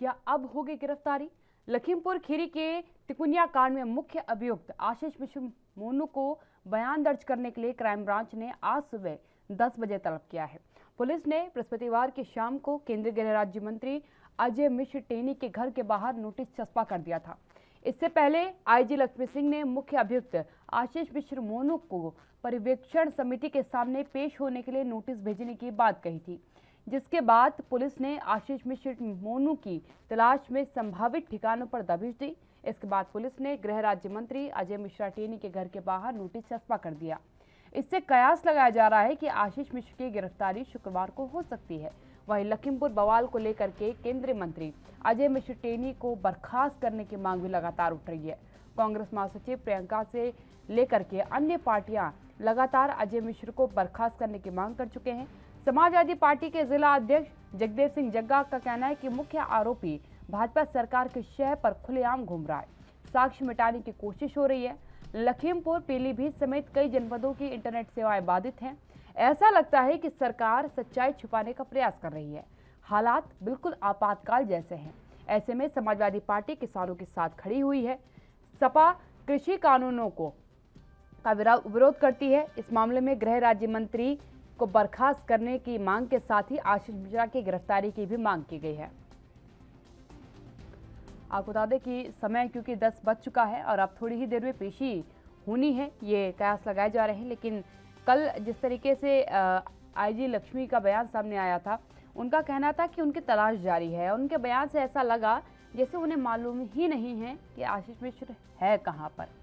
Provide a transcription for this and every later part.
क्या अब होगी गिरफ्तारी? लखीमपुर खीरी के तिकुनिया कांड में मुख्य अभियुक्त आशीष मिश्र मोनू को बयान दर्ज करने के लिए क्राइम ब्रांच ने आज सुबह 10 बजे तलब किया है। पुलिस ने बृहस्पतिवार की शाम को केंद्रीय गृह राज्य मंत्री अजय मिश्र टेनी के घर के बाहर नोटिस चस्पा कर दिया था। इससे पहले आईजी लक्ष्मी सिंह ने मुख्य अभियुक्त आशीष मिश्र मोनू को पर्यवेक्षण समिति के सामने पेश होने के लिए नोटिस भेजने की बात कही थी, जिसके बाद पुलिस ने आशीष मिश्र मोनू की तलाश में संभावित ठिकानों पर दबिश दी। इसके बाद पुलिस ने गृह राज्य मंत्री अजय मिश्रा टेनी के घर के बाहर नोटिस चस्पा कर दिया। इससे कयास लगाया जा रहा है कि आशीष मिश्र की गिरफ्तारी शुक्रवार को हो सकती है। वहीं लखीमपुर बवाल को लेकर के केंद्रीय मंत्री अजय मिश्र टेनी को बर्खास्त करने की मांग भी लगातार उठ रही है। कांग्रेस महासचिव प्रियंका से लेकर के अन्य पार्टियां लगातार अजय मिश्र को बर्खास्त करने की मांग कर चुके हैं। समाजवादी पार्टी के जिला अध्यक्ष जगदेव सिंह जग्गा का कहना है कि मुख्य आरोपी भाजपा सरकार के शह पर खुलेआम घूम रहा है, साक्ष्य मिटाने की कोशिश हो रही है। लखीमपुर, पीलीभीत समेत कई जनपदों की इंटरनेट सेवाएं बाधित हैं। ऐसा लगता है कि सरकार सच्चाई छुपाने का प्रयास कर रही है। हालात बिल्कुल आपातकाल जैसे हैं। ऐसे में समाजवादी पार्टी किसानों के साथ खड़ी हुई है। सपा कृषि कानूनों का विरोध करती है। इस मामले में गृह राज्य मंत्री को बर्खास्त करने की मांग के साथ ही आशीष मिश्रा की गिरफ्तारी की भी मांग की गई है। आपको बता दें कि समय क्योंकि 10 बज चुका है और अब थोड़ी ही देर में पेशी होनी है, ये कयास लगाए जा रहे हैं। लेकिन कल जिस तरीके से आईजी लक्ष्मी का बयान सामने आया था, उनका कहना था कि उनकी तलाश जारी है। उनके बयान से ऐसा लगा जैसे उन्हें मालूम ही नहीं है कि आशीष मिश्र है कहां पर।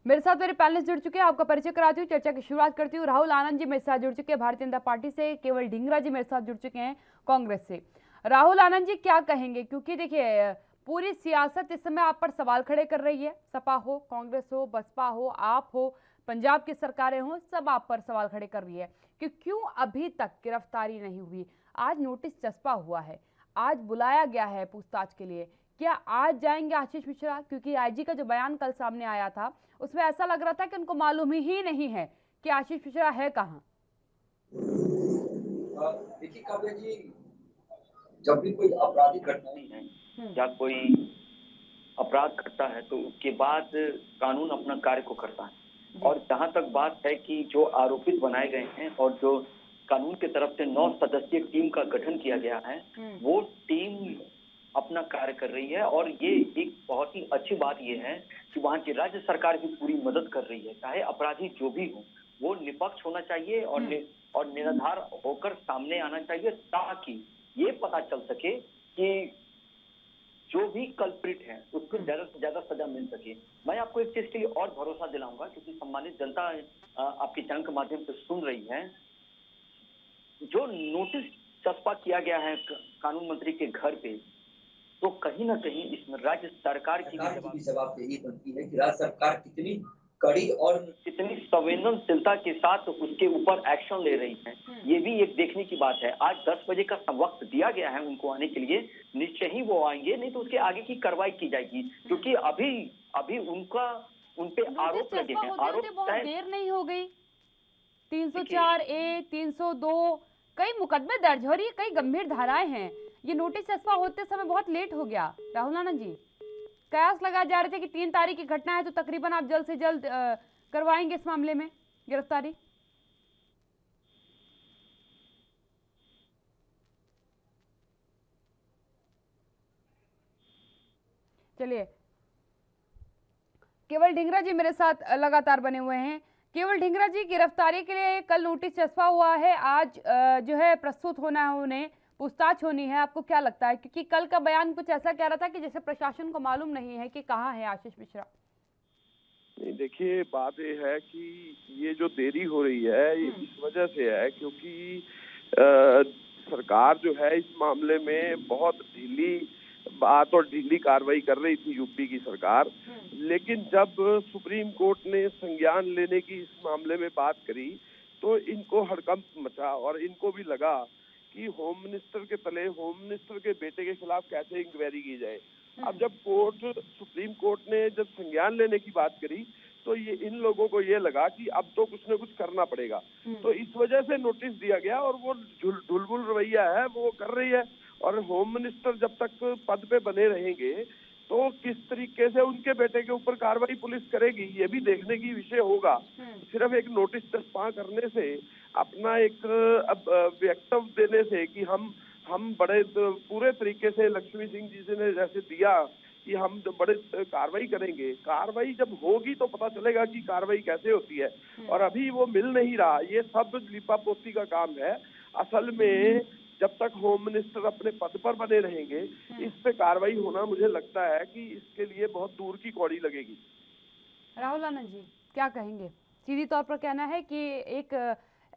मेरे साथ मेरे पैनलिस्ट जुड़ चुके हैं, आपका परिचय कराती हूँ, चर्चा की शुरुआत करती हूँ। राहुल आनंद जी मेरे साथ जुड़ चुके हैं भारतीय जनता पार्टी से। केवल ढींगरा जी मेरे साथ जुड़ चुके हैं कांग्रेस से। राहुल आनंद जी क्या कहेंगे, क्योंकि देखिए पूरी सियासत इस समय आप पर सवाल खड़े कर रही है। सपा हो, कांग्रेस हो, बसपा हो, आप हो, पंजाब की सरकारें हो, सब आप पर सवाल खड़े कर रही है कि क्यों अभी तक गिरफ्तारी नहीं हुई। आज नोटिस चस्पा हुआ है, आज बुलाया गया है पूछताछ के लिए। क्या आज जाएंगे आशीष मिश्रा? क्योंकि आईजी का जो बयान कल सामने आया था उसमें ऐसा लग रहा था कि उनको मालूम ही नहीं है कि आशीष मिश्रा है कहाँ। देखिए काव्या जी, जब भी कोई आपराधिक घटनाएं हैं या कोई अपराध करता है तो उसके बाद कानून अपना कार्य को करता है। और जहां तक बात है कि जो आरोपित बनाए गए हैं और जो कानून की तरफ से 9 सदस्यीय टीम का गठन किया गया है, वो टीम अपना कार्य कर रही है। और ये एक बहुत ही अच्छी बात ये है कि वहाँ की राज्य सरकार भी पूरी मदद कर रही है। चाहे अपराधी जो भी हो, वो निष्पक्ष होना चाहिए और निराधार होकर सामने आना चाहिए, ताकि ये पता चल सके कि जो भी कल्प्रिट है उसको ज्यादा से ज्यादा सजा मिल सके। मैं आपको एक चीज के लिए और भरोसा दिलाऊंगा, क्योंकि सम्मानित जनता आपके चैनल के माध्यम से सुन रही है। जो नोटिस चस्पा किया गया है कानून मंत्री के घर पे, तो कहीं ना कहीं इसमें राज्य सरकार की भी जवाबदेही बनती है कि राज्य सरकार कितनी कड़ी और कितनी संवेदनशीलता के साथ उसके ऊपर एक्शन ले रही है। ये भी एक देखने की बात है। आज 10 बजे का वक्त दिया गया है उनको आने के लिए, निश्चय ही वो आएंगे, नहीं तो उसके आगे की कार्रवाई की जाएगी। क्योंकि अभी उनपे आरोप लगे हैं। आरोप बहुत देर नहीं हो गई। 304A, 302 कई मुकदमे दर्ज हो रही है, कई गंभीर धाराएं हैं। ये नोटिस चस्पा होते समय बहुत लेट हो गया। राहुल आनंद जी, कयास लगाए जा रहे थे कि 3 तारीख की घटना है तो तकरीबन आप जल्द से जल्द करवाएंगे इस मामले में गिरफ्तारी। चलिए, केवल ढींगरा जी मेरे साथ लगातार बने हुए हैं। केवल ढींगरा जी, गिरफ्तारी के लिए कल नोटिस चस्पा हुआ है, आज जो है प्रस्तुत होना है, उन्हें पूछताछ होनी है। आपको क्या लगता है, क्योंकि कल का बयान कुछ ऐसा कह रहा था कि जैसे प्रशासन को मालूम नहीं है कि कहाँ है आशीष मिश्रा। नहीं, देखिए बात ये है कि ये जो देरी हो रही है ये इस वजह से है क्योंकि सरकार जो है इस मामले में बहुत ढीली बात और ढीली कार्रवाई कर रही थी यूपी की सरकार। लेकिन जब सुप्रीम कोर्ट ने संज्ञान लेने की इस मामले में बात करी तो इनको हड़कंप मचा और इनको भी लगा कि होम मिनिस्टर के तले होम मिनिस्टर के बेटे के खिलाफ कैसे इंक्वायरी की जाए। अब जब सुप्रीम कोर्ट ने जब संज्ञान लेने की बात करी तो ये इन लोगों को ये लगा कि अब तो कुछ न कुछ करना पड़ेगा, तो इस वजह से नोटिस दिया गया और वो ढुलमुल रवैया है वो कर रही है। और होम मिनिस्टर जब तक पद पे बने रहेंगे तो किस तरीके से उनके बेटे के ऊपर कार्रवाई पुलिस करेगी ये भी देखने की विषय होगा। सिर्फ एक नोटिस चस्पा करने से, अपना एक वक्तव्य देने से कि हम बड़े पूरे तरीके से लक्ष्मी सिंह जी ने जैसे दिया कि हम बड़े कार्रवाई करेंगे, कार्रवाई जब होगी तो पता चलेगा कि कार्रवाई कैसे होती है। और अभी वो मिल नहीं रहा, ये सब लिपापोती का काम है। असल में जब तक होम मिनिस्टर अपने पद पर बने रहेंगे इस पे कार्रवाई होना मुझे लगता है कि इसके लिए बहुत दूर की कौड़ी लगेगी। राहुल आनंद जी क्या कहेंगे? सीधी तौर पर कहना है कि एक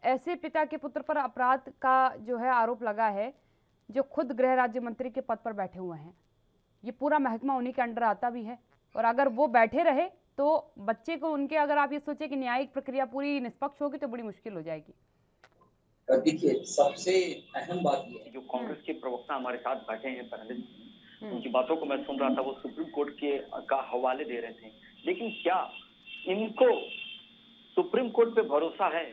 ऐसे पिता के पुत्र पर अपराध का जो है आरोप लगा है जो खुद गृह राज्य मंत्री के पद पर बैठे हुए हैं, ये पूरा महकमा उन्हीं के अंडर आता भी है, और अगर वो बैठे रहे तो बच्चे को उनके, अगर आप ये सोचे कि न्यायिक प्रक्रिया पूरी निष्पक्ष होगी तो बड़ी मुश्किल हो जाएगी। देखिए, सबसे अहम बात ये है जो कांग्रेस के प्रवक्ता हमारे साथ बैठे हैं पहले, उनकी बातों को मैं सुन रहा था, वो सुप्रीम कोर्ट का हवाले दे रहे थे, लेकिन क्या इनको सुप्रीम कोर्ट पे भरोसा है?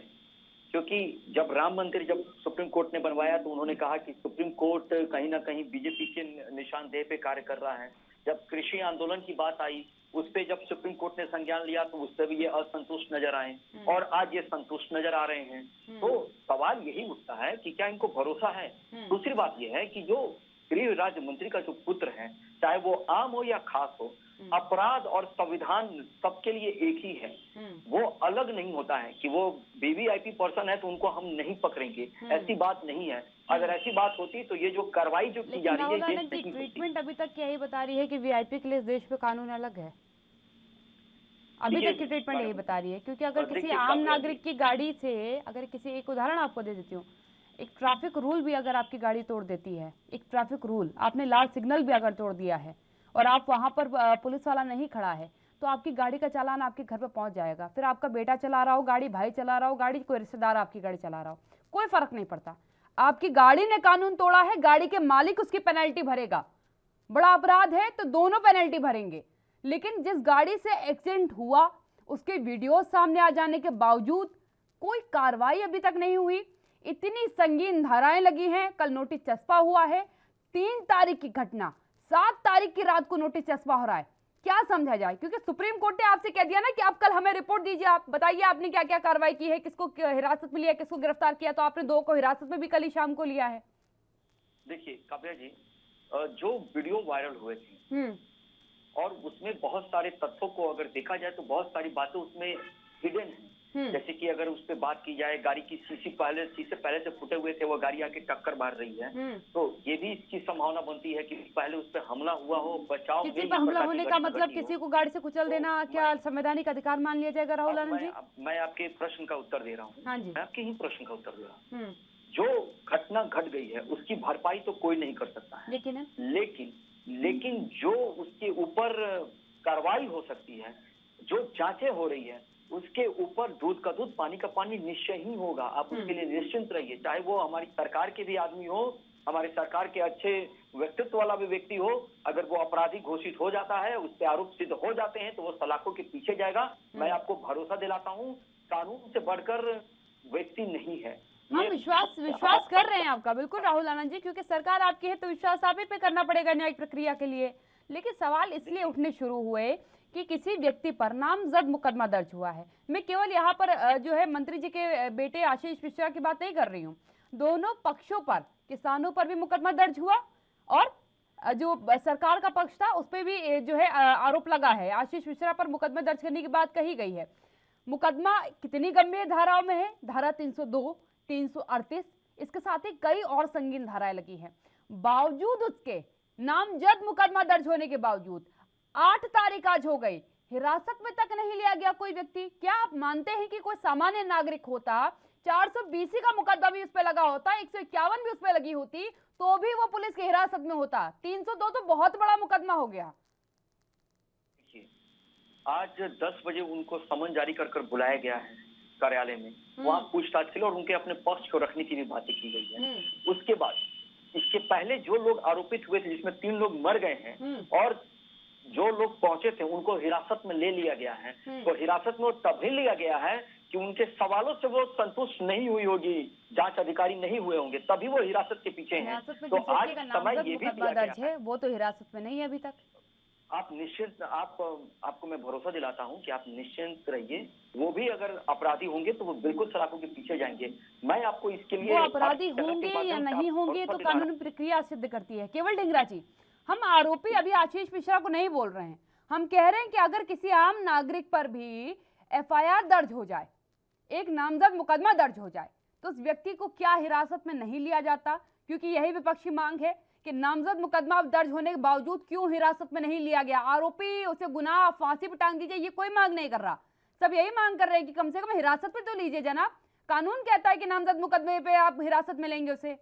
क्योंकि जब राम मंदिर जब सुप्रीम कोर्ट ने बनवाया तो उन्होंने कहा कि सुप्रीम कोर्ट कहीं ना कहीं बीजेपी के निशानदेह पे कार्य कर रहा है। जब कृषि आंदोलन की बात आई उस पे जब सुप्रीम कोर्ट ने संज्ञान लिया तो उससे भी ये असंतुष्ट नजर आए और आज ये संतुष्ट नजर आ रहे हैं। तो सवाल यही उठता है कि क्या इनको भरोसा है? दूसरी बात ये है कि जो गृह राज्य मंत्री का जो पुत्र है, चाहे वो आम हो या खास हो, अपराध और संविधान सबके लिए एक ही है, वो अलग नहीं होता है कि वो वीवीआईपी पर्सन है तो उनको हम नहीं पकड़ेंगे, ऐसी बात नहीं है। अगर ऐसी बात होती तो ये जो कार्रवाई जो की जा रही है ये नहीं ट्रीटमेंट अभी तक यही बता रही है कि वीआईपी के लिए इस देश में कानून अलग है, अभी तक की ट्रीटमेंट यही बता रही है। क्योंकि अगर किसी आम नागरिक की गाड़ी से, अगर किसी, एक उदाहरण आपको दे देती हूँ, एक ट्रैफिक रूल भी अगर आपकी गाड़ी तोड़ देती है, एक ट्रैफिक रूल, आपने लाल सिग्नल भी अगर तोड़ दिया है और आप वहां पर पुलिस वाला नहीं खड़ा है तो आपकी गाड़ी का चालान आपके घर पे पहुंच जाएगा। फिर आपका बेटा चला रहा हो गाड़ी, भाई चला रहा हो गाड़ी, कोई रिश्तेदार आपकी गाड़ी चला रहा हो, कोई फर्क नहीं पड़ता। आपकी गाड़ी ने कानून तोड़ा है, गाड़ी के मालिक उसकी पेनल्टी भरेगा। बड़ा अपराध है तो दोनों पेनल्टी भरेंगे। लेकिन जिस गाड़ी से एक्सीडेंट हुआ उसके वीडियो सामने आ जाने के बावजूद कोई कार्रवाई अभी तक नहीं हुई। इतनी संगीन धाराएं लगी हैं, कल नोटिस चस्पा हुआ है, 3 तारीख की घटना, 7 तारीख की रात को नोटिस चस्पा हो रहा है। क्या समझा जाए? क्योंकि सुप्रीम कोर्ट ने आपसे कह दिया ना कि आप कल हमें रिपोर्ट दीजिए, आप बताइए आपने क्या क्या कार्रवाई की है, किसको हिरासत में लिया, किसको गिरफ्तार किया। तो आपने 2 को हिरासत में भी कल ही शाम को लिया है। देखिए काव्या जी, जो वीडियो वायरल हुए थे और उसमें बहुत सारे तथ्यों को अगर देखा जाए तो बहुत सारी बातें उसमें हिडन हैं। जैसे कि अगर उस पर बात की जाए, गाड़ी की शीशे पहले से फूटे हुए थे, वो गाड़ी आके टक्कर मार रही है, तो ये भी इसकी संभावना बनती है कि पहले उस पर हमला हुआ हो, बचाव किसी पर हमला होने का मतलब किसी को गाड़ी से कुचल देना क्या संवैधानिक अधिकार मान लिया जाएगा? राहुल आनंद जी, मैं आपके प्रश्न का उत्तर दे रहा हूँ। हाँ जी, मैं आपके ही प्रश्न का उत्तर दे रहा हूँ। जो घटना घट गई है उसकी भरपाई तो कोई नहीं कर सकता है, लेकिन जो उसके ऊपर कार्रवाई हो सकती है, जो जांचें हो रही है, उसके ऊपर दूध का दूध पानी का पानी निश्चय ही होगा। आप उसके लिए निश्चिंत रहिए। चाहे वो हमारी सरकार के भी आदमी हो, हमारे सरकार के अच्छे व्यक्तित्व वाला भी व्यक्ति हो, अगर वो अपराधी घोषित हो जाता है, उस पर आरोप सिद्ध हो जाते हैं तो वो सलाखों के पीछे जाएगा। मैं आपको भरोसा दिलाता हूँ, कानून से बढ़कर व्यक्ति नहीं है। हम विश्वास कर रहे हैं आपका, बिल्कुल राहुल आनंद जी, क्योंकि सरकार आपकी है तो विश्वास आप ही पे करना पड़ेगा न्यायिक प्रक्रिया के लिए। लेकिन सवाल इसलिए उठने शुरू हुए कि किसी व्यक्ति पर नामजद मुकदमा दर्ज हुआ है। मैं केवल यहाँ पर जो है मंत्री जी के बेटे आशीष मिश्रा की बात नहीं कर रही हूँ, दोनों पक्षों पर, किसानों पर भी मुकदमा दर्ज हुआ और जो सरकार का पक्ष था उस पर भी जो है आरोप लगा है। आशीष मिश्रा पर मुकदमा दर्ज करने की बात कही गई है। मुकदमा कितनी गंभीर धाराओं में है? धारा 302, 338, इसके साथ ही कई और संगीन धाराएं लगी हैं। बावजूद उसके नामजद मुकदमा दर्ज होने के बावजूद 8 तारीख आज हो गई, हिरासत में तक नहीं लिया गया कोई व्यक्ति। क्या आप मानते हैं कि कोई सामान्य नागरिक होता, 420 का मुकदमा भी उस पर लगा होता, 151 भी उस पर लगी होती, तो भी वो पुलिस की हिरासत में होता? 302 तो बहुत बड़ा मुकदमा हो गया। आज 10 बजे उनको समन जारी कर बुलाया गया है कार्यालय में, वहाँ पूछताछ के लिए और उनके अपने पक्ष को रखने की भी बातें की गई है। उसके बाद इसके पहले जो लोग आरोपित हुए थे, जिसमें 3 लोग मर गए हैं और जो लोग पहुंचे थे उनको हिरासत में ले लिया गया है। तो हिरासत में वो तभी लिया गया है कि उनके सवालों से वो संतुष्ट नहीं हुई होगी, जांच अधिकारी नहीं हुए होंगे, तभी वो हिरासत के पीछे हैं। तो आज समय ये भी दिया दर्ज है, वो तो हिरासत में नहीं है अभी तक। आप निश्चिंत, आपको मैं भरोसा दिलाता हूं कि आप निश्चिंत रहिए। वो भी अगर अपराधी होंगे तो वो बिल्कुल सलाखों के पीछे जाएंगे। मैं आपको इसके लिए, वो अपराधी होंगे या नहीं होंगे तो कानूनी प्रक्रिया सिद्ध करती है। केवल ढींगरा जी, हम आरोपी अभी आशीष मिश्रा को नहीं बोल रहे हैं, हम कह रहे हैं कि अगर किसी आम नागरिक पर भी FIR दर्ज हो जाए, एक नामजद मुकदमा दर्ज हो जाए, तो उस व्यक्ति को क्या हिरासत में नहीं लिया जाता? क्योंकि यही विपक्षी मांग है कि नामजद मुकदमा दर्ज होने के बावजूद क्यों हिरासत में नहीं लिया गया? आरोपी, उसे गुनाह फांसी पर टांग दीजिए, ये कोई मांग नहीं कर रहा। सब यही मांग कर रहे हैं कि कम से कम हिरासत में तो लीजिए जनाब। कानून कहता है कि नामजद मुकदमे पे आप हिरासत में लेंगे उसे।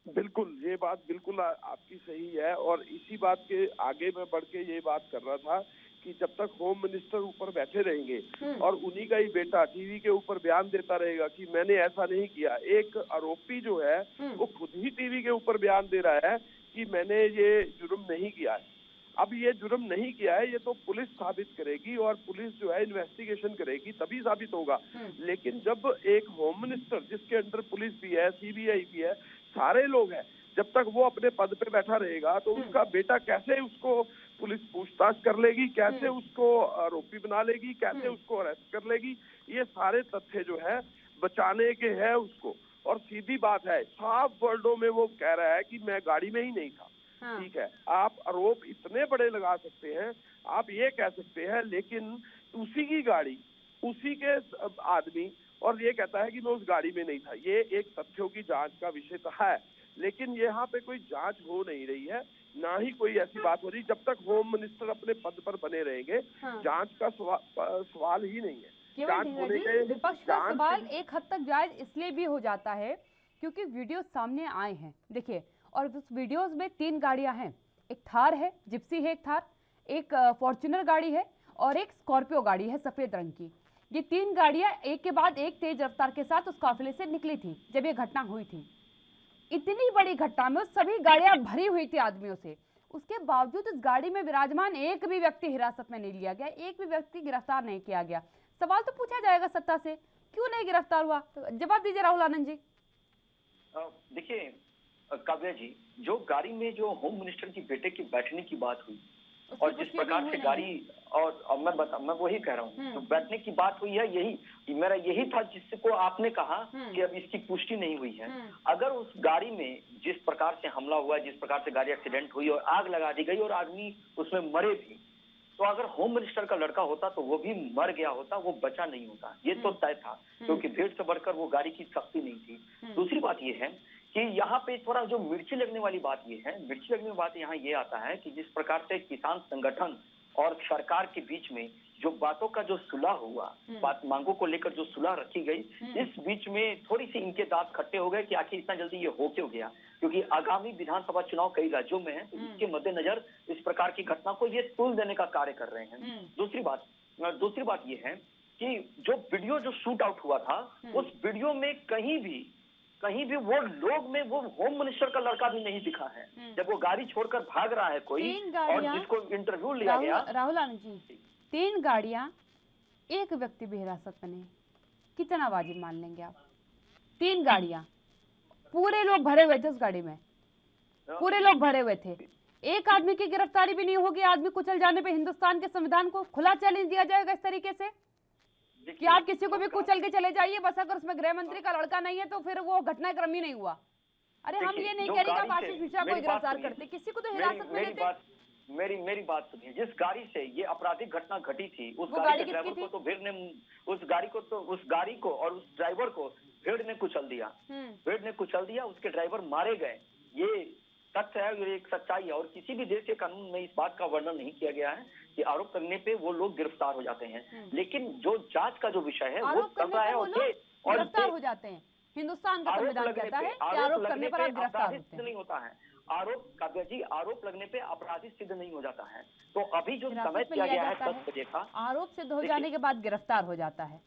बिल्कुल, ये बात बिल्कुल आपकी सही है। और इसी बात के आगे मैं बढ़ के ये बात कर रहा था कि जब तक होम मिनिस्टर ऊपर बैठे रहेंगे और उन्हीं का ही बेटा टीवी के ऊपर बयान देता रहेगा कि मैंने ऐसा नहीं किया, एक आरोपी जो है वो खुद ही टीवी के ऊपर बयान दे रहा है कि मैंने ये जुर्म नहीं किया है। अब ये जुर्म नहीं किया है, ये तो पुलिस साबित करेगी और पुलिस जो है इन्वेस्टिगेशन करेगी, तभी साबित होगा। लेकिन जब एक होम मिनिस्टर जिसके अंडर पुलिस भी है, CBI भी है, सारे लोग हैं, जब तक वो अपने पद पे बैठा रहेगा तो उसका बेटा कैसे उसको पुलिस पूछताछ कर लेगी, कैसे उसको आरोपी बना लेगी, कैसे उसको अरेस्ट कर लेगी? ये सारे तथ्य जो है बचाने के हैं उसको। और सीधी बात है, साफ वर्डों में वो कह रहा है कि मैं गाड़ी में ही नहीं था। ठीक है, आप आरोप इतने बड़े लगा सकते हैं, आप ये कह सकते हैं, लेकिन उसी की गाड़ी, उसी के आदमी, और ये कहता है कि मैं उस गाड़ी में नहीं था। ये एक तथ्यों की जांच का विषय तो है, लेकिन यहाँ पे कोई जांच हो नहीं रही है, ना ही कोई ऐसी बात हो रही। जब तक होम मिनिस्टर अपने पद पर बने रहेंगे, जांच का सवाल ही नहीं है। विपक्ष का सवाल एक हद तक जायज इसलिए भी हो जाता है क्योंकि वीडियो सामने आए हैं, देखिए, और उस वीडियोस में 3 गाड़ियां हैं, एक थार है, जिप्सी है, एक थार, एक फॉर्च्यूनर गाड़ी है और एक स्कॉर्पियो गाड़ी है सफेद रंग की। ये 3 गाड़ियां एक के बाद एक तेज रफ्तार के साथ उस काफिले से निकली थी जब ये घटना हुई थी। इतनी बड़ी घटना में सभी गाड़ियां भरी हुई थी आदमियों से, उसके बावजूद उस गाड़ी में विराजमान एक भी व्यक्ति हिरासत में नहीं लिया गया, एक भी व्यक्ति गिरफ्तार नहीं किया गया। सवाल तो पूछा जाएगा सत्ता से, क्यों नहीं गिरफ्तार हुआ? तो जवाब दीजिए राहुल आनंद जी। देखिए काव्या जी, जो गाड़ी में जो होम मिनिस्टर की बेटे की बैठने की बात हुई और जिस प्रकार से गाड़ी, और मैं वही कह रहा हूँ, तो बैठने की बात हुई है, यही मेरा यही था जिसको आपने कहा कि अब इसकी पुष्टि नहीं हुई है। अगर उस गाड़ी में जिस प्रकार से हमला हुआ, जिस प्रकार से गाड़ी एक्सीडेंट हुई और आग लगा दी गई और आदमी उसमें मरे भी, तो अगर होम मिनिस्टर का लड़का होता तो वो भी मर गया होता, वो बचा नहीं होता, ये तो तय था, क्योंकि भीड़ से बढ़कर वो गाड़ी की शक्ति नहीं थी। दूसरी बात ये है कि यहाँ पे थोड़ा जो मिर्ची लगने वाली बात ये है, मिर्ची लगने वाली बात यहाँ ये आता है कि जिस प्रकार से किसान संगठन और सरकार के बीच में जो बातों का जो सुलह हुआ, बात मांगों को लेकर जो सुलह रखी गई, इस बीच में थोड़ी सी इनके दांत खट्टे हो गए कि आखिर इतना जल्दी ये हो क्यों गया, क्योंकि आगामी विधानसभा चुनाव कई राज्यों में है, तो इसके मद्देनजर इस प्रकार की घटना को ये तुल देने का कार्य कर रहे हैं। दूसरी बात ये है कि जो वीडियो जो शूट आउट हुआ था, उस वीडियो में कहीं भी वो लोग में वो होम मिनिस्टर का लड़का भी नहीं दिखा है। जब वो गाड़ी छोड़कर भाग रहा है कोई और जिसको इंटरव्यू लिया गया, राहुल आनंद जी, 3 गाड़ियां, एक व्यक्ति भी हिरासत में नहीं, कितना वाजिब मान लेंगे आप? 3 गाड़ियां, पूरे लोग भरे हुए थे उस गाड़ी में, पूरे लोग भरे हुए थे, एक आदमी की गिरफ्तारी भी नहीं होगी। आदमी कुचल जाने पे हिंदुस्तान के संविधान को खुला चैलेंज दिया जाएगा इस तरीके से कि आप किसी को भी कुचल के चले जाइए, बस अगर उसमें गृह मंत्री का लड़का नहीं है तो फिर वो घटनाक्रम ही नहीं हुआ। अरे हम ये नहीं कह रहे कि आप आशीष मिश्रा को गिरफ्तार करते, किसी को तो हिरासत में लेते। मेरी बात सुनिए, जिस गाड़ी से ये आपराधिक घटना घटी थी, उस गाड़ी के ड्राइवर को तो भीड़ ने, उस गाड़ी को और उस ड्राइवर को भीड़ ने कुचल दिया, उसके ड्राइवर मारे गए। ये तथ्य है, ये एक सच्चाई है, और किसी भी देश के कानून में इस बात का वर्णन नहीं किया गया है कि आरोप करने पे वो लोग गिरफ्तार हो जाते हैं। लेकिन जो जांच का जो विषय है वो कर रहा है और गिरफ्तार हो जाते हैं। हिंदुस्तान का संविधान कहता है कि आरोप करने पर आप गिरफ्तार होते हैं। नहीं होता है आरोप, काव्या जी, आरोप लगने पे अपराधी सिद्ध नहीं हो जाता है। तो अभी जो समय किया गया है 10 बजे का, आरोप सिद्ध हो जाने के बाद गिरफ्तार हो जाता है।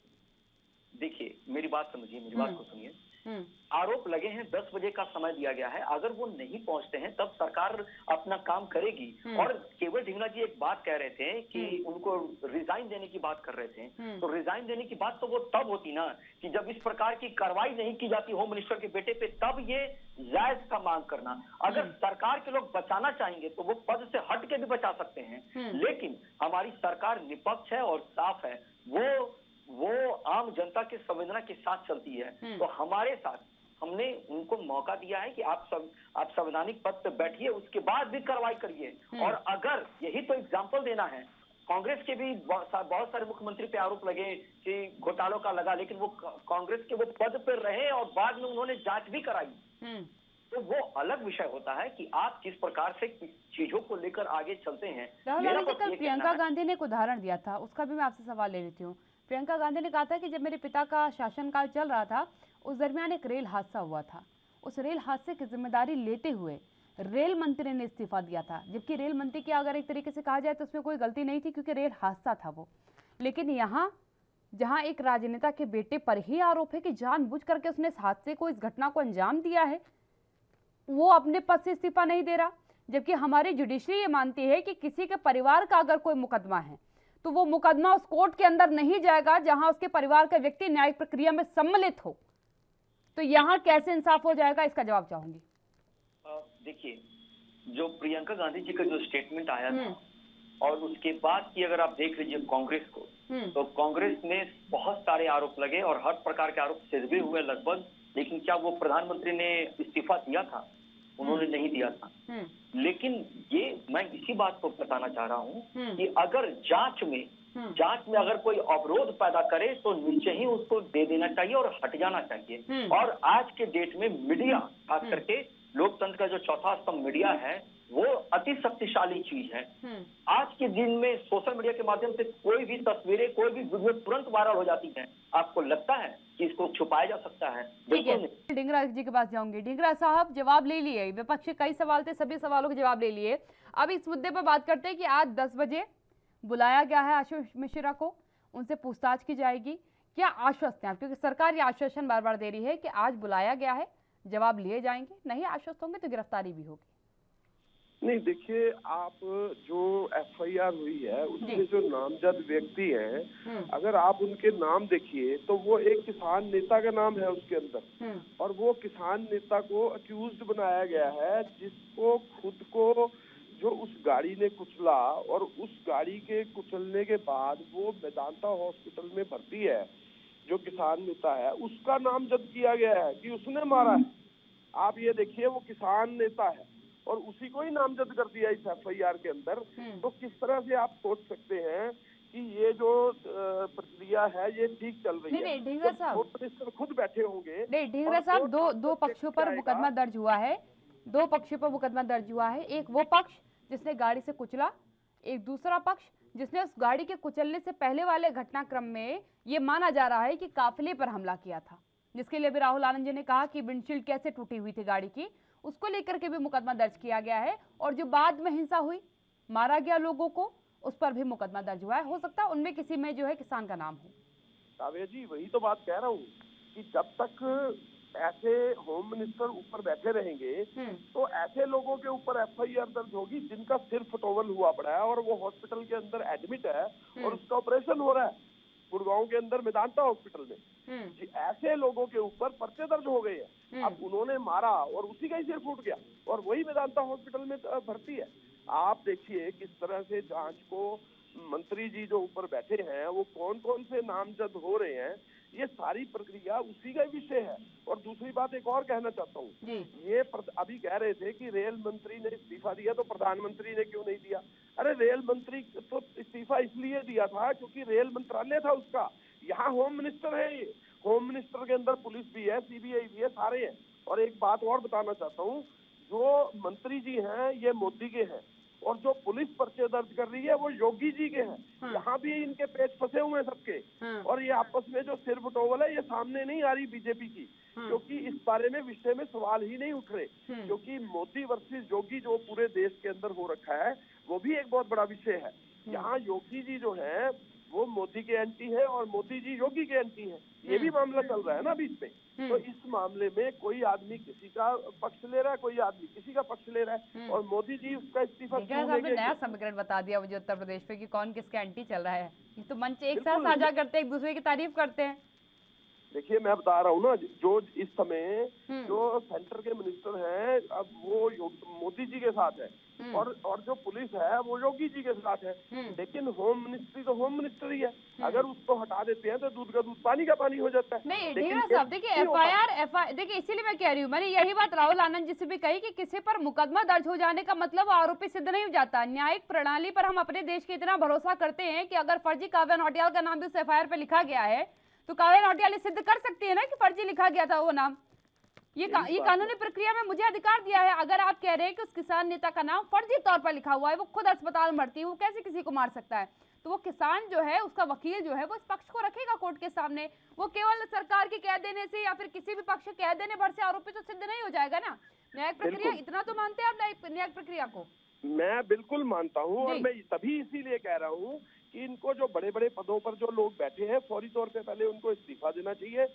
देखिए मेरी बात समझिए, मेरी बात को सुनिए आरोप लगे हैं, 10 बजे का समय दिया गया है। अगर वो नहीं पहुंचते हैं तब सरकार अपना काम करेगी। और केवल ढींगरा जी एक बात कह रहे थे कि उनको रिजाइन देने की बात कर रहे थे, तो रिजाइन देने की बात तो वो तब होती ना कि जब इस प्रकार की कार्रवाई नहीं की जाती होम मिनिस्टर के बेटे पे, तब ये जायज का मांग करना। अगर सरकार के लोग बचाना चाहेंगे तो वो पद से हट के भी बचा सकते हैं, लेकिन हमारी सरकार निष्पक्ष है और साफ है, वो आम जनता के संवेदना के साथ चलती है। तो हमारे साथ हमने उनको मौका दिया है कि आप संवैधानिक पद पे बैठिए, उसके बाद भी कार्रवाई करिए। और अगर यही तो एग्जाम्पल देना है, कांग्रेस के भी बहुत सारे मुख्यमंत्री पे आरोप लगे कि घोटालों का लगा, लेकिन वो कांग्रेस के वो पद पे रहे और बाद में उन्होंने जांच भी कराई। तो वो अलग विषय होता है कि आप किस प्रकार से चीजों को लेकर आगे चलते हैं। कल प्रियंका गांधी ने एक उदाहरण दिया था, उसका भी मैं आपसे सवाल ले लेती हूँ। प्रियंका गांधी ने कहा था कि जब मेरे पिता का शासनकाल चल रहा था, उस दरमियान एक रेल हादसा हुआ था। उस रेल हादसे की जिम्मेदारी लेते हुए रेल मंत्री ने इस्तीफा दिया था, जबकि रेल मंत्री की अगर एक तरीके से कहा जाए तो उसमें कोई गलती नहीं थी, क्योंकि रेल हादसा था वो। लेकिन यहाँ जहाँ एक राजनेता के बेटे पर ही आरोप है कि जानबूझ करके उसने इस हादसे को, इस घटना को अंजाम दिया है, वो अपने पद से इस्तीफा नहीं दे रहा। जबकि हमारी जुडिशरी ये मानती है कि किसी के परिवार का अगर कोई मुकदमा है तो वो मुकदमा उस कोर्ट के अंदर नहीं जाएगा जहां उसके परिवार का व्यक्ति न्यायिक प्रक्रिया में सम्मिलित हो। तो यहाँ कैसे इंसाफ हो जाएगा, इसका जवाब चाहूंगी। देखिए, जो प्रियंका गांधी जी का जो स्टेटमेंट आया था और उसके बाद की अगर आप देख लीजिए कांग्रेस को, तो कांग्रेस में बहुत सारे आरोप लगे और हर प्रकार के आरोप सिद्ध हुए लगभग। लेकिन क्या वो प्रधानमंत्री ने इस्तीफा दिया था? उन्होंने नहीं दिया था। लेकिन ये मैं इसी बात को बताना चाह रहा हूँ कि अगर जांच में अगर कोई अवरोध पैदा करे तो निश्चय ही उसको दे देना चाहिए और हट जाना चाहिए। और आज के डेट में मीडिया, खास करके लोकतंत्र का जो चौथा स्तंभ मीडिया है, वो अति शक्तिशाली चीज है। आज के दिन में सोशल मीडिया के माध्यम से कोई भी तस्वीरें, कोई भी वीडियो तुरंत वायरल हो जाती है। आपको लगता है कि इसको छुपाया जा सकता है? बिल्कुल नहीं। ढींगरा जी के पास जाऊंगी। ढींगरा साहब, जवाब ले लिए, विपक्ष के कई सवाल थे, सभी सवालों के जवाब ले लिए। अब इस मुद्दे पर बात करते हैं कि आज 10 बजे बुलाया गया है आशीष मिश्रा को, उनसे पूछताछ की जाएगी। क्या आश्वस्त हैं आप? क्योंकि सरकार ये आश्वासन बार बार दे रही है कि आज बुलाया गया है, जवाब लिए जाएंगे, नहीं आश्वस्त होंगे तो गिरफ्तारी भी होगी। नहीं, देखिए, आप जो एफआईआर हुई है उसमें जो नामजद व्यक्ति हैं, अगर आप उनके नाम देखिए तो वो एक किसान नेता का नाम है उसके अंदर, और वो किसान नेता को अक्यूज्ड बनाया गया है, जिसको खुद को जो उस गाड़ी ने कुचला और उस गाड़ी के कुचलने के बाद वो वेदांता हॉस्पिटल में भर्ती है, जो किसान नेता है उसका नामजद किया गया है कि उसने मारा है। आप ये देखिए, वो किसान नेता है और उसी को ही नामजद कर दिया इस एफआईआर के अंदर। तो किस तरह से आप सोच सकते हैं कि ये जो प्रक्रिया है ये ठीक चल रही है? नहीं ढींगरा साहब, तो खुद बैठे होंगे। नहीं ढींगरा साहब, दो पक्षों पर मुकदमा दर्ज हुआ है, दो पक्षों पर मुकदमा दर्ज हुआ है। एक वो पक्ष जिसने गाड़ी से कुचला, एक दूसरा पक्ष जिसने उस गाड़ी के कुचलने से पहले वाले घटनाक्रम में ये माना जा रहा है कि काफिले पर हमला किया था, जिसके लिए भी राहुल आनंद जी ने कहा कि विंडशील्ड कैसे टूटी हुई थी गाड़ी की, उसको लेकर के भी मुकदमा दर्ज किया गया है। और जो बाद में हिंसा हुई, मारा गया लोगों को, उस पर भी मुकदमा दर्ज हुआ है। हो सकता है उनमें किसी में जो है किसान का नाम हो। काव्या जी, वही तो बात कह रहा हूँ कि जब तक ऐसे होम मिनिस्टर ऊपर बैठे रहेंगे तो ऐसे लोगों के ऊपर एफआईआर दर्ज होगी जिनका सिर फटोवल हुआ पड़ा है और वो हॉस्पिटल के अंदर एडमिट है और उसका ऑपरेशन हो रहा है गुड़गांव के अंदर मेदांता हॉस्पिटल में। जी, ऐसे लोगों के ऊपर पर्चे दर्ज हो गए हैं। अब उन्होंने मारा और उसी का ही सिर फूट गया और वही मेदांता हॉस्पिटल में भर्ती है। आप देखिए किस तरह से जांच को मंत्री जी जो ऊपर बैठे हैं वो कौन कौन से नामजद हो रहे हैं, ये सारी प्रक्रिया उसी का विषय है। और दूसरी बात एक और कहना चाहता हूँ, ये अभी कह रहे थे कि रेल मंत्री ने इस्तीफा दिया तो प्रधानमंत्री ने क्यों नहीं दिया? अरे रेल मंत्री तो इस्तीफा इसलिए दिया था क्योंकि रेल मंत्रालय था उसका। यहाँ होम मिनिस्टर है, ये होम मिनिस्टर के अंदर पुलिस भी है, सीबीआई भी है, सारे हैं। और एक बात और बताना चाहता हूँ, जो मंत्री जी हैं ये मोदी के हैं और जो पुलिस पर्चे दर्ज कर रही है वो योगी जी के हैं। यहाँ भी इनके पेच फंसे हुए हैं सबके। और ये आपस में जो सिर फटोवल है ये सामने नहीं आ रही बीजेपी की, क्योंकि इस बारे में विषय में सवाल ही नहीं उठ रहे। क्योंकि मोदी वर्सेस योगी जो पूरे देश के अंदर हो रखा है वो भी एक बहुत बड़ा विषय है। यहाँ योगी जी जो है वो मोदी के एंटी है और मोदी जी योगी के एंटी है। ये भी मामला चल रहा है ना बीच में। तो इस मामले में कोई आदमी किसी का पक्ष ले रहा है, कोई आदमी किसी का पक्ष ले रहा है, और मोदी जी उसका इस्तीफा क्यों आपने लेंगे? नया समीकरण बता दिया मुझे उत्तर प्रदेश पे कि कौन किसके एंटी चल रहा है। ये तो मंच एक साथ साझा करते हैं, एक दूसरे की तारीफ करते हैं। देखिए मैं बता रहा हूँ ना, जो इस समय जो सेंटर के मिनिस्टर हैं अब वो मोदी जी के साथ है, और जो पुलिस है वो योगी जी के साथ है, लेकिन होम मिनिस्ट्री तो होम मिनिस्ट्री है। अगर उसको हटा देते हैं तो दूध का दूध पानी का पानी हो जाता है। नहीं ढींगरा साहब, देखिए एफआईआर देखिए, इसीलिए मैं कह रही हूँ, मैंने यही बात राहुल आनंद जी से भी कही कि किसी पर मुकदमा दर्ज हो जाने का मतलब आरोपी सिद्ध नहीं हो जाता। न्यायिक प्रणाली पर हम अपने देश के इतना भरोसा करते हैं कि अगर फर्जी काव्या नौटियाल का नाम भी उस एफआईआर पे लिखा गया है तो काव्या नौटियाल सिद्ध कर सकती है ना कि फर्जी लिखा गया था वो नाम। ये कानूनी प्रक्रिया में मुझे अधिकार दिया है। अगर आप कह रहे हैं कि उस किसान नेता का नाम फर्जी तौर पर लिखा हुआ है, वो खुद अस्पताल में भर्ती है, वो कैसे किसी को मार सकता है? तो वो किसान जो है, उसका वकील जो है, वो इस पक्ष को रखेगा कोर्ट के सामने। वो केवल सरकार के कह देने से या फिर किसी भी पक्ष के कह देने भर से आरोपी तो सिद्ध नहीं हो जाएगा ना। न्यायिक प्रक्रिया, इतना तो मानते हैं आप न्यायिक प्रक्रिया को? मैं बिल्कुल मानता हूँ, और मैं तभी इसीलिए कह रहा हूँ कि इनको जो बड़े बड़े पदों पर जो लोग बैठे हैं फौरी तौर पे पहले उनको इस्तीफा देना चाहिए।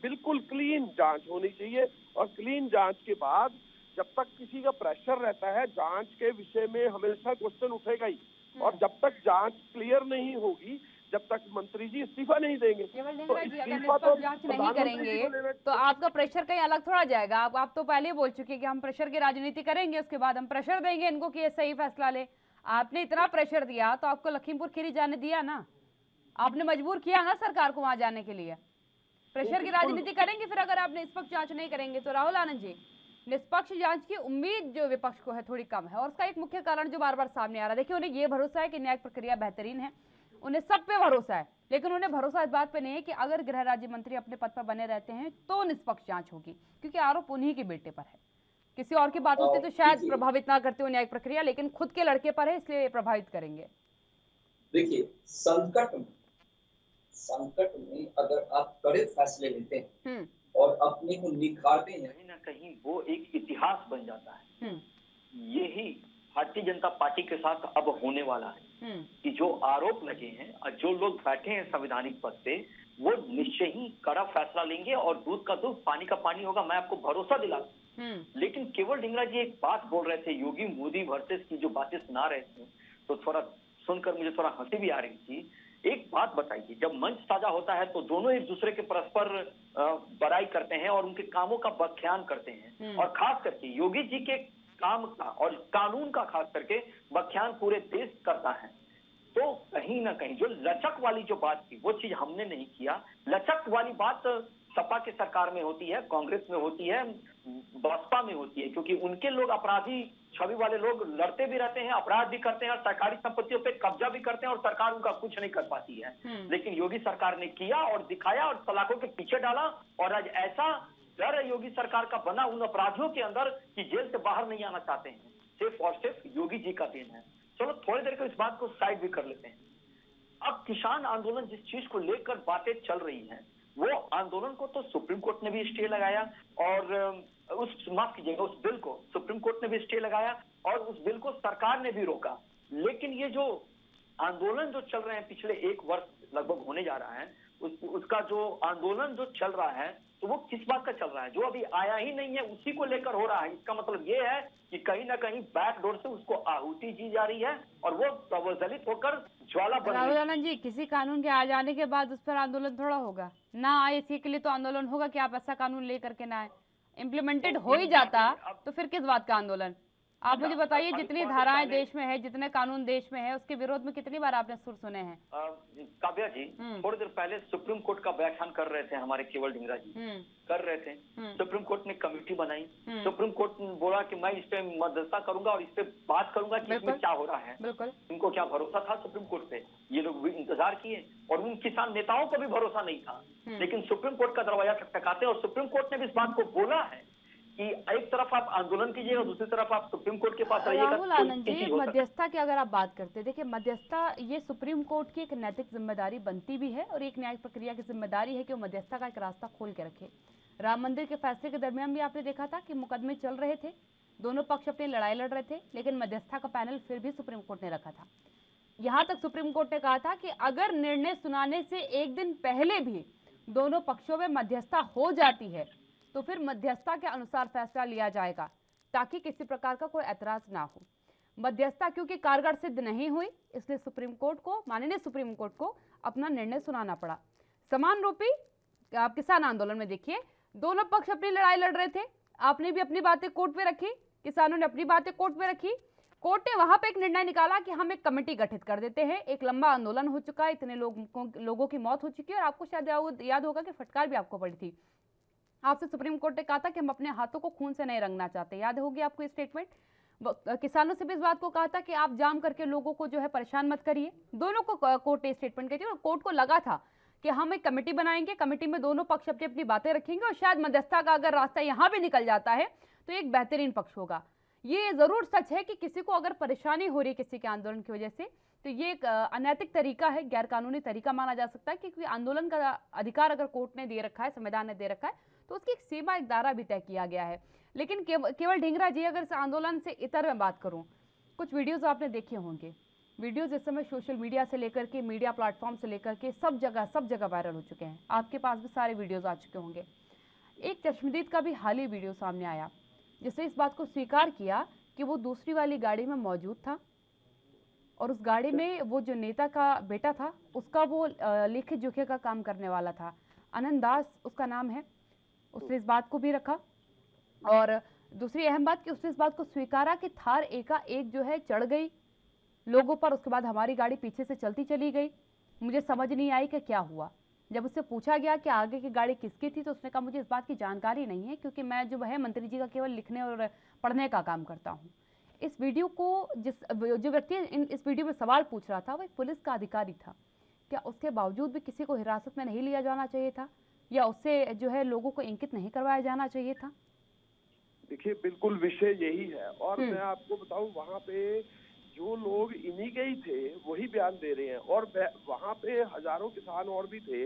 बिल्कुल क्लीन जांच होनी चाहिए, और क्लीन जांच के बाद जब तक किसी का प्रेशर रहता है जांच के विषय में हमेशा क्वेश्चन उठेगा ही, और जब तक जांच क्लियर नहीं होगी जब तक मंत्री जी इस्तीफा नहीं देंगे। तो इस्तीफा तो जांच नहीं करेंगे तो आपका प्रेशर कहीं अलग थोड़ा जाएगा। आप तो पहले ही बोल चुके कि हम प्रेशर की राजनीति करेंगे, उसके बाद हम प्रेशर देंगे इनको कि ये सही फैसला ले। आपने इतना प्रेशर दिया तो आपको लखीमपुर खीरी जाने दिया ना, आपने मजबूर किया ना सरकार को वहां जाने के लिए। प्रेशर की राजनीति करेंगे फिर अगर आप निष्पक्ष जांच नहीं करेंगे तो। राहुल आनंद जी, निष्पक्ष जांच की उम्मीद जो विपक्ष को है थोड़ी कम है, और उसका एक मुख्य कारण जो बार बार सामने आ रहा है, देखिए उन्हें ये भरोसा है कि न्यायिक प्रक्रिया बेहतरीन है, उन्हें सब पे भरोसा है, लेकिन उन्हें भरोसा इस बात पे नहीं है कि अगर गृह राज्य मंत्री अपने पद पर बने रहते हैं तो निष्पक्ष जांच होगी, क्योंकि आरोप उन्हीं के बेटे पर है। किसी और की बात होती तो शायद प्रभावित ना करते हो न्यायिक प्रक्रिया, लेकिन खुद के लड़के पर है इसलिए प्रभावित करेंगे। देखिए संकट में अगर आप कड़े फैसले लेते हैं और अपने को निखारते हैं, कहीं ना कहीं वो एक इतिहास बन जाता है। यही भारतीय जनता पार्टी के साथ अब होने वाला है कि जो आरोप लगे हैं और जो लोग बैठे हैं संवैधानिक पद पे, वो निश्चय ही कड़ा फैसला लेंगे और दूध का दूध पानी का पानी होगा, मैं आपको भरोसा दिलाता हूं। लेकिन केवल ढींगरा जी एक बात बोल रहे थे, योगी मोदी वर्सेस की जो बातें सुना रहे थे, तो थोड़ा सुनकर मुझे थोड़ा हंसी भी आ रही थी। एक बात बताइए, जब मंच साझा होता है तो दोनों एक दूसरे के परस्पर बड़ाई करते हैं और उनके कामों का बख्यान करते हैं, और खास करके योगी जी के काम का और कानून का खास करके बख्यान पूरे देश करता है। तो कहीं ना कहीं जो लचक वाली जो बात थी वो चीज हमने नहीं किया। लचक वाली बात सपा के सरकार में होती है, कांग्रेस में होती है, बसपा में होती है, क्योंकि उनके लोग अपराधी छवि वाले लोग लड़ते भी रहते हैं, अपराध भी करते हैं और सरकारी संपत्तियों पे कब्जा भी करते हैं और सरकार उनका कुछ नहीं कर पाती है। लेकिन योगी सरकार ने किया और दिखाया और सलाखों के पीछे डाला, और आज ऐसा डर है योगी सरकार का बना उन अपराधियों के अंदर कि जेल से बाहर नहीं आना चाहते हैं। सिर्फ और सिर्फ योगी जी का देन है। चलो थोड़ी देर को इस बात को साइड भी कर लेते हैं। अब किसान आंदोलन जिस चीज को लेकर बातें चल रही हैं, वो आंदोलन को तो सुप्रीम कोर्ट ने भी स्टे लगाया, और माफ कीजिएगा उस बिल को सुप्रीम कोर्ट ने भी स्टे लगाया और उस बिल को सरकार ने भी रोका। लेकिन ये जो आंदोलन जो चल रहे हैं पिछले 1 वर्ष लगभग होने जा रहा है, उसका जो आंदोलन जो चल रहा है तो वो किस बात का चल रहा है? जो अभी आया ही नहीं है उसी को लेकर हो रहा है। इसका मतलब ये है कि कहीं ना कहीं बैकडोर से उसको आहुति दी जा रही है और वो प्रज्वलित होकर ज्वाला बन रही है। राहुल आनंद जी, किसी कानून के आ जाने के बाद उस पर आंदोलन थोड़ा होगा ना, आए इसी के लिए तो आंदोलन होगा कि आप ऐसा कानून लेकर के ना आए। इम्प्लीमेंटेड हो ही जाता तो फिर किस बात का आंदोलन? आप मुझे बताइए, जितनी धाराएं देश में है, जितने कानून देश में है, उसके विरोध में कितनी बार आपने सुर सुने हैं? काव्या जी थोड़ी देर पहले सुप्रीम कोर्ट का व्याख्यान कर रहे थे हमारे केवल ढींगरा जी, कर रहे थे। सुप्रीम कोर्ट ने कमेटी बनाई, सुप्रीम कोर्ट ने बोला कि मैं इस पे मध्यस्थता करूंगा और इस पे बात करूंगा कि इसमें क्या हो रहा है। बिल्कुल, इनको क्या भरोसा था सुप्रीम कोर्ट पे? ये लोग इंतजार किए और उन किसान नेताओं को भी भरोसा नहीं था, लेकिन सुप्रीम कोर्ट का दरवाजा खटखटाते और सुप्रीम कोर्ट ने भी इस बात को बोला है कि एक तरफ आप आंदोलन कीजिए और दूसरी तरफ आप सुप्रीम कोर्ट के पास आइएगा। राहुल आनंद जी, मध्यस्थता की अगर आप बात करते हैं, देखिए मध्यस्थता ये सुप्रीम कोर्ट की एक नैतिक जिम्मेदारी बनती भी है और एक न्यायिक प्रक्रिया की जिम्मेदारी है कि वो मध्यस्थता का एक रास्ता खोल के रखे। राम मंदिर के फैसले के दरमियान भी आपने देखा था कि मुकदमे चल रहे थे, दोनों पक्ष अपनी लड़ाई लड़ रहे थे, लेकिन मध्यस्थता का पैनल फिर भी सुप्रीम कोर्ट ने रखा था। यहाँ तक सुप्रीम कोर्ट ने कहा था कि अगर निर्णय सुनाने से एक दिन पहले भी दोनों पक्षों में मध्यस्थता हो जाती है तो फिर मध्यस्थता के अनुसार फैसला लिया जाएगा, ताकि किसी प्रकार का कोई ऐतराज ना हो। मध्यस्थता क्योंकि कारगर सिद्ध नहीं हुई, इसलिए माननीय सुप्रीम कोर्ट को अपना निर्णय सुनाना पड़ा। समान रूपी आप किसान आंदोलन में देखिए, दोनों पक्ष अपनी लड़ाई लड़ रहे थे, आपने भी अपनी बातें कोर्ट पे रखी, किसानों ने अपनी बातें कोर्ट पे रखी। कोर्ट ने वहां पे एक निर्णय निकाला कि हम एक कमेटी गठित कर देते हैं। एक लंबा आंदोलन हो चुका है, इतने लोगों की मौत हो चुकी है, और आपको शायद याद होगा कि फटकार भी आपको पड़ी थी। आपसे सुप्रीम कोर्ट ने कहा था कि हम अपने हाथों को खून से नहीं रंगना चाहते, याद होगी आपको ये स्टेटमेंट। किसानों से भी इस बात को कहा था कि आप जाम करके लोगों को जो है परेशान मत करिए। दोनों को कोर्ट ने स्टेटमेंट कही थी, और कोर्ट को लगा था कि हम एक कमेटी बनाएंगे, कमेटी में दोनों पक्ष अपनी अपनी बातें रखेंगे, और शायद मध्यस्थता का अगर रास्ता यहाँ भी निकल जाता है तो एक बेहतरीन पक्ष होगा। ये जरूर सच है कि किसी को अगर परेशानी हो रही है किसी के आंदोलन की वजह से, तो ये एक अनैतिक तरीका है, गैर कानूनी तरीका माना जा सकता है, क्योंकि आंदोलन का अधिकार अगर कोर्ट ने दे रखा है, संविधान ने दे रखा है, तो उसकी एक सीमा, एक दायरा भी तय किया गया है। लेकिन केवल ढींगरा जी, अगर इस आंदोलन से इतर में बात करूं, कुछ वीडियोज आपने देखे होंगे। वीडियोज इस समय सोशल मीडिया से लेकर के, मीडिया प्लेटफॉर्म से लेकर के सब जगह वायरल हो चुके हैं। आपके पास भी सारे वीडियोज आ चुके होंगे। एक चश्मदीद का भी हाल ही वीडियो सामने आया, जिसने इस बात को स्वीकार किया कि वो दूसरी वाली गाड़ी में मौजूद था, और उस गाड़ी में वो जो नेता का बेटा था, उसका वो लेखे जोखे का काम करने वाला था, आनंद दास उसका नाम है। उसने इस बात को भी रखा, और दूसरी अहम बात कि उसने इस बात को स्वीकारा कि थार एकाएक जो है चढ़ गई लोगों पर, उसके बाद हमारी गाड़ी पीछे से चलती चली गई। मुझे समझ नहीं आई कि क्या हुआ। जब उससे पूछा गया कि आगे की गाड़ी किसकी थी, तो उसने कहा मुझे इस बात की जानकारी नहीं है, क्योंकि मैं जो है मंत्री जी का केवल लिखने और पढ़ने का काम करता हूँ। इस वीडियो को जो व्यक्ति इस वीडियो में सवाल पूछ रहा था, वो एक पुलिस का अधिकारी था। क्या उसके बावजूद भी किसी को हिरासत में नहीं लिया जाना चाहिए था, या उससे जो है लोगों को इंकित नहीं करवाया जाना चाहिए था? देखिए, बिल्कुल विषय यही है। और मैं आपको बताऊं, वहाँ पे जो लोग इन्हीं के ही थे वही बयान दे रहे हैं, और वहाँ पे हजारों किसान और भी थे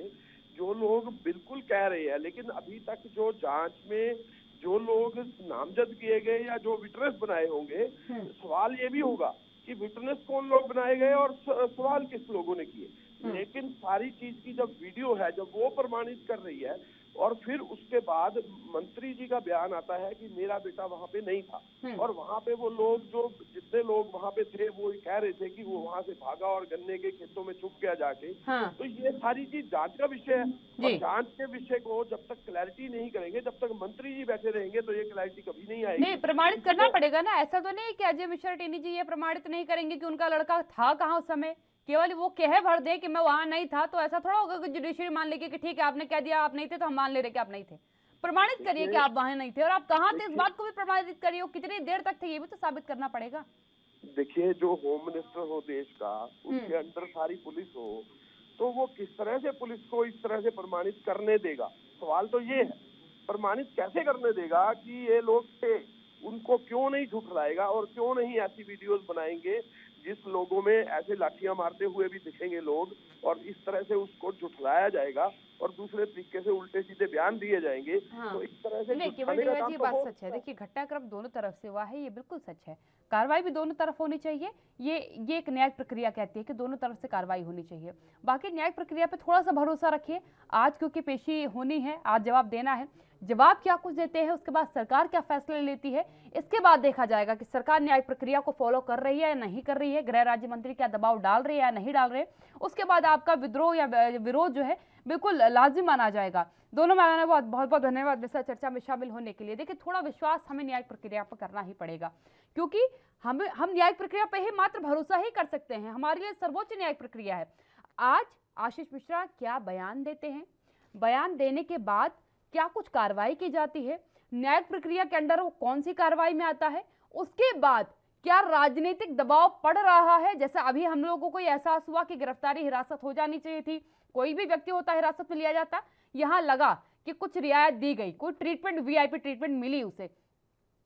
जो लोग बिल्कुल कह रहे हैं। लेकिन अभी तक जो जांच में जो लोग नामजद किए गए या जो विटनेस बनाए होंगे, सवाल ये भी होगा कि विटनेस कौन लोग बनाए गए और सवाल किस लोगों ने किए। लेकिन सारी चीज की जब वीडियो है, जब वो प्रमाणित कर रही है, और फिर उसके बाद मंत्री जी का बयान आता है कि मेरा बेटा वहां पे नहीं था, और वहां पे वो लोग जो जितने लोग वहां पे थे वो कह रहे थे कि वो वहां से भागा और गन्ने के खेतों में छुप गया जाके। तो ये सारी चीज जांच का विषय है, और जांच के विषय को जब तक क्लैरिटी नहीं करेंगे, जब तक मंत्री जी बैठे रहेंगे, तो ये क्लैरिटी कभी नहीं आएगी। नहीं, प्रमाणित करना पड़ेगा ना। ऐसा तो नहीं कि अजय मिश्रा टेनी जी ये प्रमाणित नहीं करेंगे कि उनका लड़का था कहाँ उस समय, केवल वो कह भर दे कि मैं वहां नहीं था, तो ऐसा थोड़ा होगा कि जुडिशरी मान लेगी कि ठीक है आपने कह दिया आप नहीं थे, तो हम मान ले रहे कि आप नहीं थे। प्रमाणित करिए कि आप वहां नहीं थे, और आप कहाँ थे इस बात को भी प्रमाणित करिए, कितनी देर तक थे ये भी तो साबित करना पड़ेगा। देखिए, जो होम मिनिस्टर हो देश का, उसके अंदर सारी पुलिस हो, तो वो किस तरह से पुलिस को इस तरह से प्रमाणित करने देगा? सवाल तो ये है, प्रमाणित कैसे करने देगा कि ये लोग थे? उनको क्यों नहीं झुठलाएगा, और क्यों नहीं ऐसी वीडियोस बनाएंगे जिस लोगों में ऐसे लाठियां मारते हुए भी दिखेंगे लोग, और इस तरह से उसको झुठलाया जाएगा और दूसरे तरीके से उल्टे सीधे बयान दिए जाएंगे। तो इस तरह से नहीं, केवल ये बात सच है। देखिए, घटनाक्रम दोनों तरफ से हुआ है, ये बिल्कुल सच है। कार्रवाई भी दोनों तरफ होनी चाहिए, ये एक न्यायिक प्रक्रिया कहती है कि दोनों तरफ से कार्रवाई होनी चाहिए। बाकी न्यायिक प्रक्रिया पे थोड़ा सा भरोसा रखिए। आज क्योंकि पेशी होनी है, आज जवाब देना है, जवाब क्या कुछ देते हैं, उसके बाद सरकार क्या फैसले लेती है, इसके बाद देखा जाएगा कि सरकार न्यायिक प्रक्रिया को फॉलो कर रही है या नहीं कर रही है, गृह राज्य मंत्री क्या दबाव डाल रहे हैं या नहीं डाल रहे। उसके बाद आपका विद्रोह या विरोध जो है बिल्कुल लाजिम माना जाएगा। दोनों में बहुत बहुत धन्यवाद विशेष चर्चा में शामिल होने के लिए। देखिए, थोड़ा विश्वास हमें न्यायिक प्रक्रिया पर करना ही पड़ेगा, क्योंकि हम न्यायिक प्रक्रिया पे ही मात्र भरोसा ही कर सकते हैं। हमारे लिए सर्वोच्च न्यायिक प्रक्रिया है। आज आशीष मिश्रा क्या बयान देते हैं, बयान देने के बाद क्या कुछ कार्रवाई की जाती है, न्यायिक प्रक्रिया के अंडर वो कौन सी कार्रवाई में आता है, उसके बाद क्या राजनीतिक दबाव पड़ रहा है। जैसे अभी हम लोगों को एहसास हुआ कि गिरफ्तारी हिरासत हो जानी चाहिए थी, कोई भी व्यक्ति होता हिरासत में लिया जाता, यहां लगा कि कुछ रियायत दी गई, कोई ट्रीटमेंट, वीआईपी ट्रीटमेंट मिली उसे,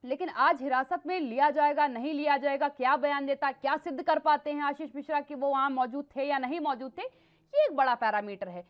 लेकिन आज हिरासत में लिया जाएगा नहीं लिया जाएगा, क्या बयान देता, क्या सिद्ध कर पाते हैं आशीष मिश्रा कि वो वहां मौजूद थे या नहीं मौजूद थे, ये एक बड़ा पैरामीटर है।